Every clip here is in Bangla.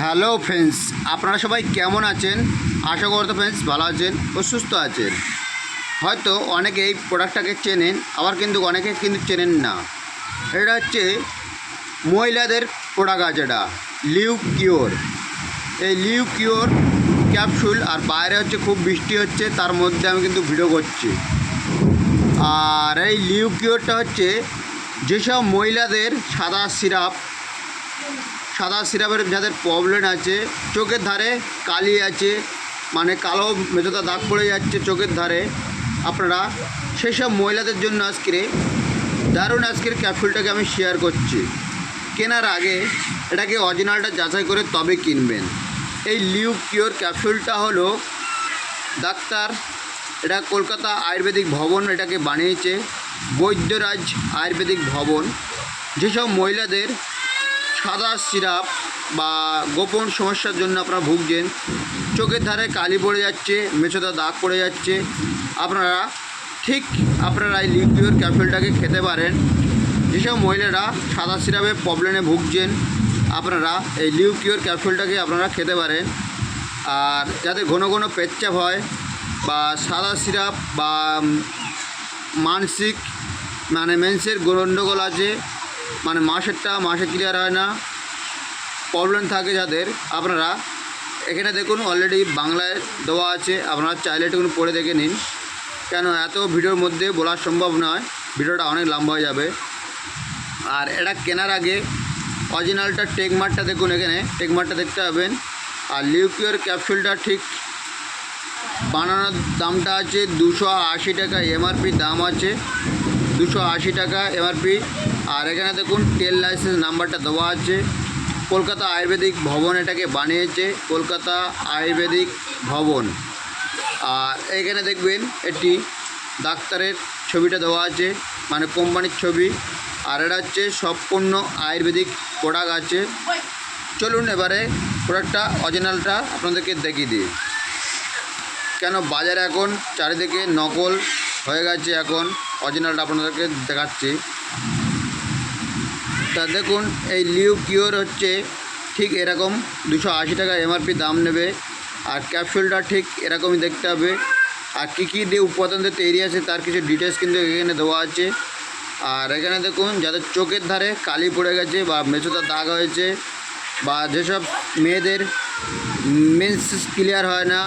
হ্যালো ফ্রেন্ডস, আপনারা সবাই কেমন আছেন? আশা করতে ফ্রেন্ডস ভালো আছেন ও সুস্থ আছেন। হয়তো অনেকে এই প্রোডাক্টটাকে চেনেন, আবার কিন্তু অনেকে কিন্তু চেনেন না। এটা হচ্ছে মহিলাদের প্রোডাক্ট আছে, এটা লিউকিওর। এই লিউকিওর ক্যাপসুল, আর বাইরে হচ্ছে খুব বৃষ্টি হচ্ছে, তার মধ্যে আমি কিন্তু ভিডিও করছি। আর এই লিউকিওরটা হচ্ছে যেসব মহিলাদের সাদা সিরাপের যাদের প্রবলেম আছে, চোখের ধারে কালি আছে, মানে কালো মেচোদা দাগ পড়ে যাচ্ছে চোখের ধারে, আপনারা সেসব মহিলাদের জন্য আজকের ক্যাপসুলটাকে আমি শেয়ার করছি। কেনার আগে এটাকে অরিজিনালটা যাচাই করে তবে কিনবেন। এই লিউকিওর ক্যাপসুলটা হলো ডাক্তার, এটা কলকাতা আয়ুর্বেদিক ভবন এটাকে বানিয়েছে, বৈদ্যরাজ আয়ুর্বেদিক ভবন। যেসব মহিলাদের সাদা সিরাপ বা গোপন সমস্যার জন্য আপনারা ভুগছেন, চোখের ধারে কালি পড়ে যাচ্ছে, মেছোদা দাগ পড়ে যাচ্ছে, আপনারা এই লিউকিওর ক্যাপসুলটাকে খেতে পারেন। যেসব মহিলারা সাদা সিরাপের প্রবলেমে ভুগছেন, আপনারা এই লিউকিওর ক্যাপসুলটাকে আপনারা খেতে পারেন। আর যাদের ঘন ঘন পেচ্ছাপ হয় বা সাদা সিরাপ বা মানসিক মেন্সের গন্ডগোল আছে, মানে মাসে ক্লিয়ার হয় না, প্রবলেম থাকে যাদের, আপনারা এখানে দেখুন অলরেডি বাংলায় দেওয়া আছে, আপনারা চাইলে একটু পড়ে দেখে নিন। কেন এত ভিডিওর মধ্যে বলা সম্ভব নয়, ভিডিওটা অনেক লম্বা হয়ে যাবে। আর এটা কেনার আগে অরিজিনালটা টেকমার্কটা দেখুন, এখানে টেকমার্কটা দেখতে পাবেন। আর লিউকিওর ক্যাপসুলটা ঠিক বানানোর দামটা আছে 280 টাকা, এমআরপি দাম আছে 280 টাকা এমআরপি। আর এখানে দেখুন টেল লাইসেন্স নাম্বারটা দেওয়া আছে। কলকাতা আয়ুর্বেদিক ভবন এটাকে বানিয়েছে, কলকাতা আয়ুর্বেদিক ভবন। আর এখানে দেখবেন একটি ডাক্তারের ছবিটা দেওয়া আছে, মানে কোম্পানির ছবি। আর এটা হচ্ছে সম্পূর্ণ আয়ুর্বেদিক প্রোডাক্ট আছে। চলুন এবারে প্রোডাক্টটা অরিজিনালটা আপনাদেরকে দেখিয়ে দিই। কেন বাজারে এখন চারিদিকে নকল হয়ে গেছে, এখন অরিজিনালটা আপনাদেরকে দেখাচ্ছি। তা দেখুন এই লিউকিওর হচ্ছে ঠিক এরকম 280 টাকা এমআরপি দাম নেবে। আর ক্যাপসুলটা ঠিক এরকমই দেখতে হবে। আর কী কী দিয়ে উপাদান দিয়ে তৈরি আছে তার কিছু ডিটেলস কিন্তু এখানে দেওয়া আছে। আর এখানে দেখুন যাদের চোখের ধারে কালি পড়ে গেছে বা মেছোদা দাগ হয়েছে, বা যেসব মেয়েদের মেন্স ক্লিয়ার হয় না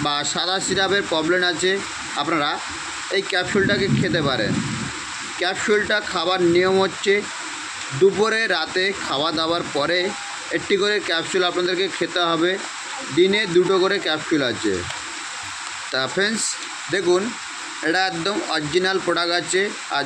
বা সাদা সিরাপের প্রবলেম আছে, আপনারা এই ক্যাপসুলটাকে খেতে পারেন। ক্যাপসুলটা খাবার নিয়ম হচ্ছে দুপুরে রাতে খাওয়া দাওয়ার পরে একটি করে ক্যাপসুল আপনাদেরকে খেতে হবে। দিনে 2টো করে ক্যাপসুল আছে। তা ফ্রেন্ডস দেখুন, এটা একদম অরিজিনাল প্রোডাক্ট আছে। আর